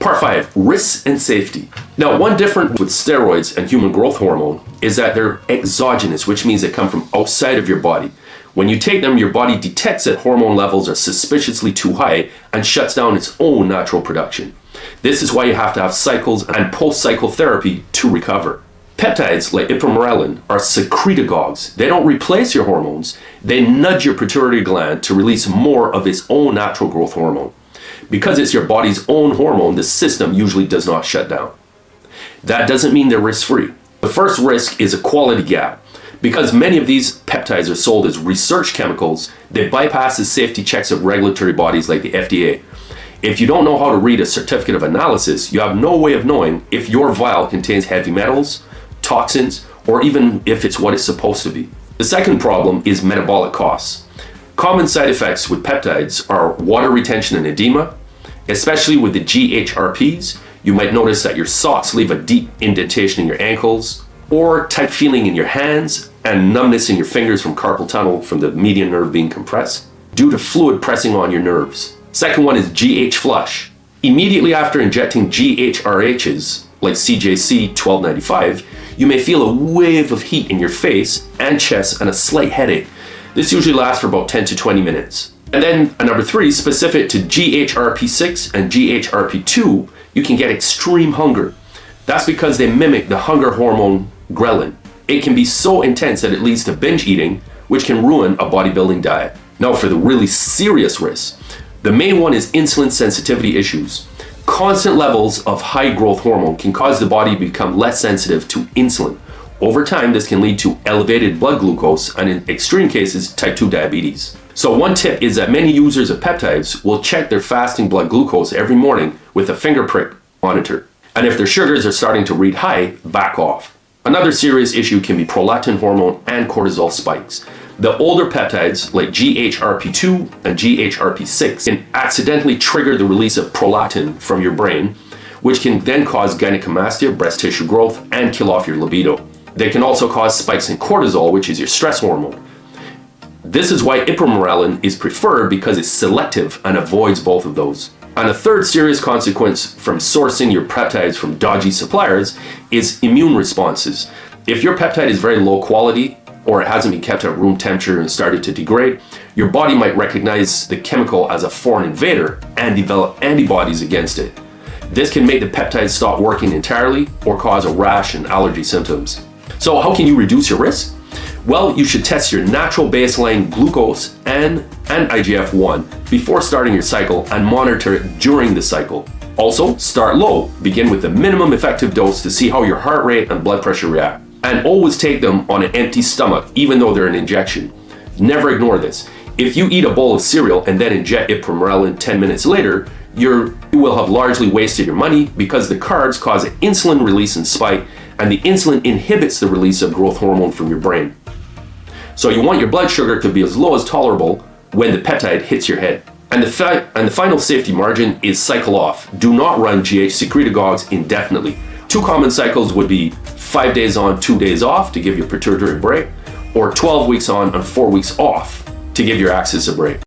Part 5, risks and safety. Now, one difference with steroids and human growth hormone is that they're exogenous, which means they come from outside of your body. When you take them, your body detects that hormone levels are suspiciously too high and shuts down its own natural production. This is why you have to have cycles and post-cycle therapy to recover. Peptides like ipamorelin are secretagogues. They don't replace your hormones. They nudge your pituitary gland to release more of its own natural growth hormone. Because it's your body's own hormone, the system usually does not shut down. That doesn't mean they're risk-free. The first risk is a quality gap. Because many of these peptides are sold as research chemicals, they bypass the safety checks of regulatory bodies like the FDA. If you don't know how to read a certificate of analysis, you have no way of knowing if your vial contains heavy metals, toxins, or even if it's what it's supposed to be. The second problem is metabolic costs. Common side effects with peptides are water retention and edema, especially with the GHRPs. You might notice that your socks leave a deep indentation in your ankles, or tight feeling in your hands and numbness in your fingers from carpal tunnel from the median nerve being compressed due to fluid pressing on your nerves. Second one is GH flush. Immediately after injecting GHRHs like CJC 1295, you may feel a wave of heat in your face and chest and a slight headache. This usually lasts for about 10 to 20 minutes. And then number 3, specific to GHRP6 and GHRP2, you can get extreme hunger. That's because they mimic the hunger hormone ghrelin. It can be so intense that it leads to binge eating, which can ruin a bodybuilding diet. Now for the really serious risks, the main one is insulin sensitivity issues. Constant levels of high growth hormone can cause the body to become less sensitive to insulin. Over time, this can lead to elevated blood glucose and in extreme cases, type 2 diabetes. So one tip is that many users of peptides will check their fasting blood glucose every morning with a finger prick monitor. And if their sugars are starting to read high, back off. Another serious issue can be prolactin hormone and cortisol spikes. The older peptides like GHRP2 and GHRP6 can accidentally trigger the release of prolactin from your brain, which can then cause gynecomastia, breast tissue growth, and kill off your libido. They can also cause spikes in cortisol, which is your stress hormone. This is why ipamorelin is preferred because it's selective and avoids both of those. And a third serious consequence from sourcing your peptides from dodgy suppliers is immune responses. If your peptide is very low quality or it hasn't been kept at room temperature and started to degrade, your body might recognize the chemical as a foreign invader and develop antibodies against it. This can make the peptide stop working entirely or cause a rash and allergy symptoms. So how can you reduce your risk? Well, you should test your natural baseline glucose and IGF-1 before starting your cycle and monitor it during the cycle. Also, start low. Begin with the minimum effective dose to see how your heart rate and blood pressure react. And always take them on an empty stomach, even though they're an injection. Never ignore this. If you eat a bowl of cereal and then inject ipamorelin 10 minutes later, you will have largely wasted your money because the carbs cause an insulin release and spike, and the insulin inhibits the release of growth hormone from your brain. So you want your blood sugar to be as low as tolerable when the peptide hits your head. And the final safety margin is cycle off. Do not run GH secretagogues indefinitely. 2 common cycles would be 5 days on, 2 days off to give your pituitary a break, or 12 weeks on and 4 weeks off to give your axis a break.